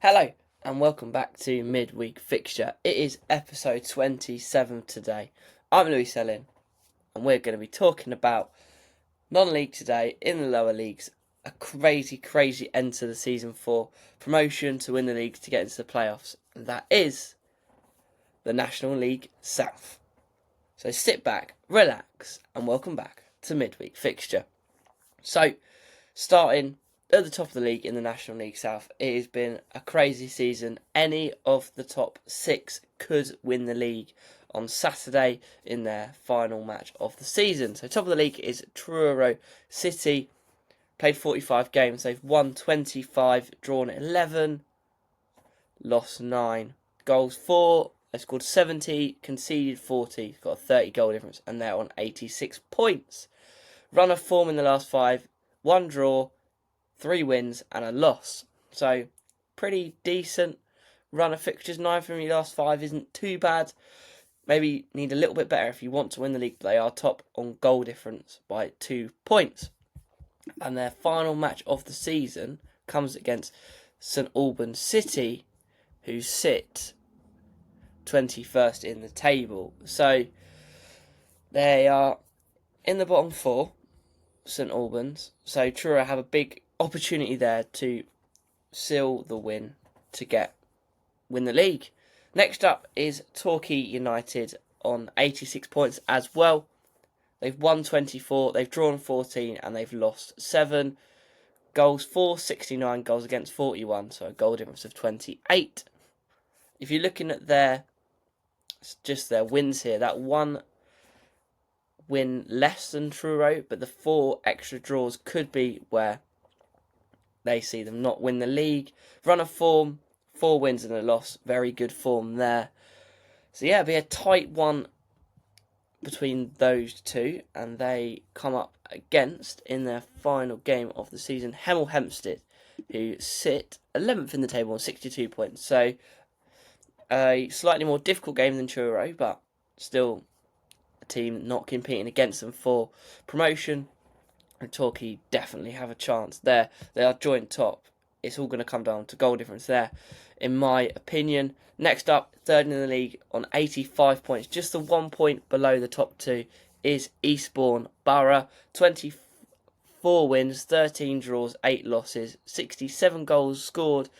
Hello and welcome back to Midweek Fixture. It is episode 27 today. I'm Louis Sellin and we're going to be talking about non-league today in the lower leagues. A crazy end to the season for promotion to win the league to get into the playoffs. And that is the National League South. So sit back, relax and welcome back to Midweek Fixture. So starting at the top of the league in the National League South, it has been a crazy season. Any of the top six could win the league on Saturday in their final match of the season. So top of the league is Truro City. Played 45 games. They've won 25, drawn 11, lost 9. Goals 4. They've scored 70, conceded 40. Got a 30 goal difference and they're on 86 points. Run of form in the last 5. 1 draw, 3 wins and a loss. So, pretty decent run of fixtures. 9 from your last 5 isn't too bad. Maybe need a little bit better if you want to win the league. But they are top on goal difference by 2 points. And their final match of the season comes against St Albans City, who sit 21st in the table. So, they are in the bottom 4. St Albans. So Truro have a big opportunity there to seal the win to win the league. Next up is Torquay United on 86 points as well. They've won 24, they've drawn 14 and they've lost 7. Goals for 69, goals against 41, so a goal difference of 28. If you're looking at their wins here, that one win less than Truro, but the 4 extra draws could be where they see them not win the league. Run of form, 4 wins and a loss, very good form there. So yeah, it'll be a tight one between those two, and they come up against, in their final game of the season, Hemel Hempstead, who sit 11th in the table on 62 points. So a slightly more difficult game than Truro, but still team not competing against them for promotion, and Torquay definitely have a chance there. They are joint top. It's all going to come down to goal difference there, in my opinion. Next up, third in the league on 85 points, just the 1 point below the top 2, is Eastbourne Borough. 24 wins, 13 draws, 8 losses, 67 goals scored,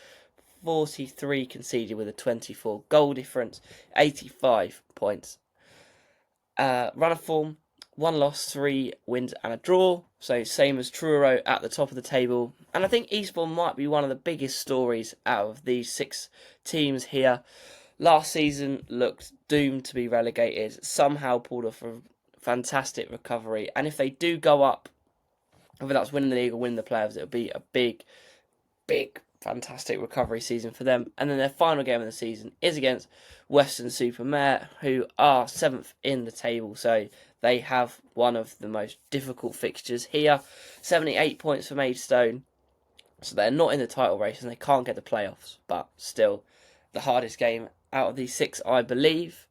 43 conceded with a 24 goal difference, 85 points. Run of form, 1 loss, 3 wins and a draw. So same as Truro at the top of the table. And I think Eastbourne might be one of the biggest stories out of these 6 teams here. Last season looked doomed to be relegated. Somehow pulled off a fantastic recovery. And if they do go up, whether that's winning the league or winning the playoffs, it'll be a big fantastic recovery season for them. And then their final game of the season is against Weston-super-Mare, who are 7th in the table. So they have one of the most difficult fixtures here. 78 points for Maidstone. So they're not in the title race and they can't get the playoffs. But still, the hardest game out of these 6, I believe.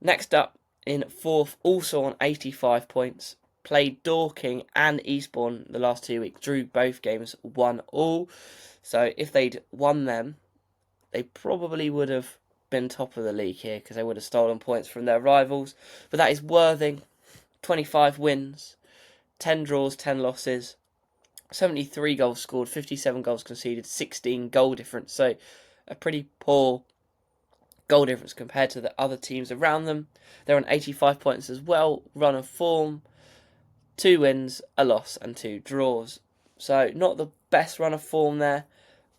Next up, in 4th, also on 85 points. Played Dorking and Eastbourne the last 2 weeks. Drew both games, 1-1. So if they'd won them, they probably would have been top of the league here because they would have stolen points from their rivals. But that is Worthing, 25 wins, 10 draws, 10 losses, 73 goals scored, 57 goals conceded, 16 goal difference. So a pretty poor goal difference compared to the other teams around them. They're on 85 points as well, run of form, 2 wins, a loss and 2 draws. So not the best run of form there.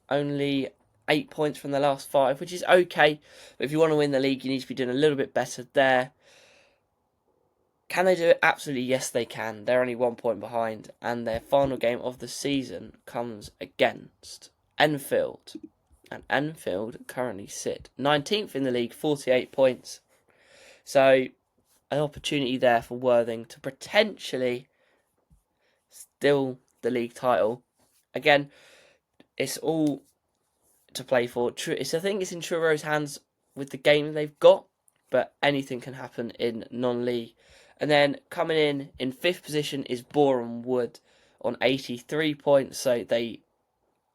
Only 8 points from the last 5, which is okay. But if you want to win the league, you need to be doing a little bit better there. Can they do it? Absolutely, yes, they can. They're only 1 point behind. And their final game of the season comes against Enfield. And Enfield currently sit 19th in the league, 48 points. So an opportunity there for Worthing to potentially steal the league title. Again, it's all to play for. I think it's in Truro's hands with the game they've got, but anything can happen in non-league. And then coming in 5th position is Boreham Wood on 83 points, so they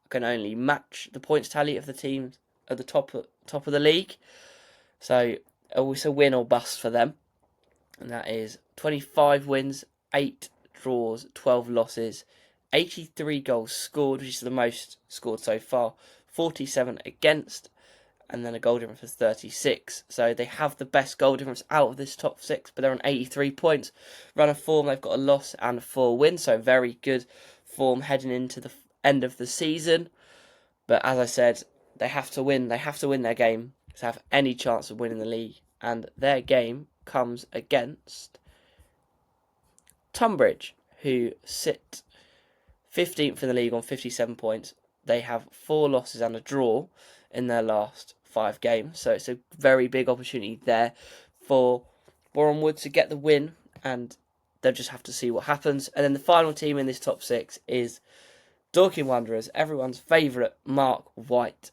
can only match the points tally of the teams at the top of the league. So it's a win or bust for them. And that is 25 wins, 8 draws, 12 losses, 83 goals scored, which is the most scored so far, 47 against, and then a goal difference of 36. So they have the best goal difference out of this top 6, but they're on 83 points. Run of form, they've got a loss and a 4 wins, so very good form heading into the end of the season. But as I said, they have to win. They have to win their game to have any chance of winning the league. And their game comes against Tunbridge, who sit 15th in the league on 57 points. They have 4 losses and a draw in their last 5 games. So it's a very big opportunity there for Boreham Wood to get the win, and they'll just have to see what happens. And then the final team in this top 6 is Dorking Wanderers, everyone's favourite Mark White.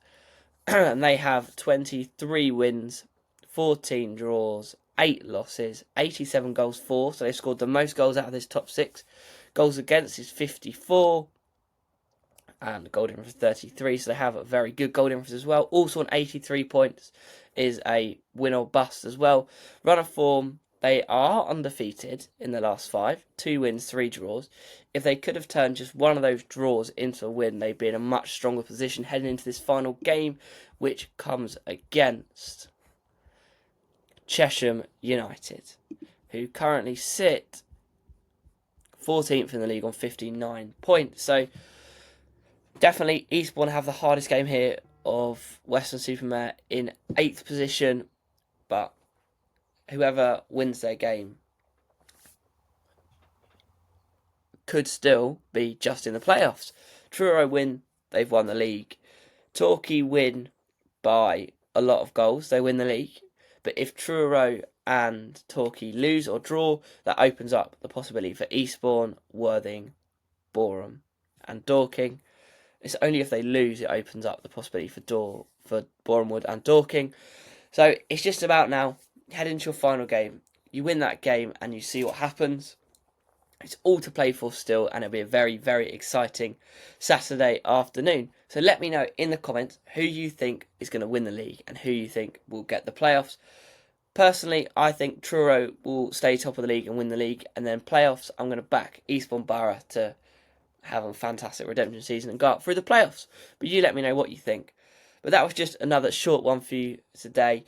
And they have 23 wins, 14 draws, 8 losses, 87 goals for. So they've scored the most goals out of this top 6. Goals against is 54. And goal difference is 33. So they have a very good goal difference as well. Also on 83 points is a win or bust as well. Run of form, they are undefeated in the last 5. 2 wins, 3 draws. If they could have turned just one of those draws into a win, they'd be in a much stronger position heading into this final game, which comes against Chesham United, who currently sit 14th in the league on 59 points. So definitely Eastbourne have the hardest game here of Western-super-Mare in 8th position, but whoever wins their game could still be just in the playoffs. Truro win, they've won the league. Torquay win by a lot of goals, they win the league. But if Truro and Torquay lose or draw, that opens up the possibility for Eastbourne, Worthing, Boreham and Dorking. It's only if they lose it opens up the possibility for Boreham Wood and Dorking. So it's just about now, head into your final game. You win that game and you see what happens. It's all to play for still, and it'll be a very, very exciting Saturday afternoon. So let me know in the comments who you think is going to win the league and who you think will get the playoffs. Personally, I think Truro will stay top of the league and win the league, and then playoffs, I'm going to back Eastbourne Borough to have a fantastic redemption season and go up through the playoffs. But you let me know what you think. But that was just another short one for you today.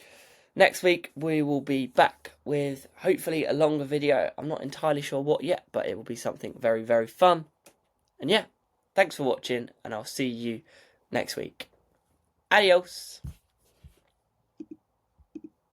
Next week, we will be back with hopefully a longer video. I'm not entirely sure what yet, but it will be something very, very fun. And yeah, thanks for watching, and I'll see you next week. Adios.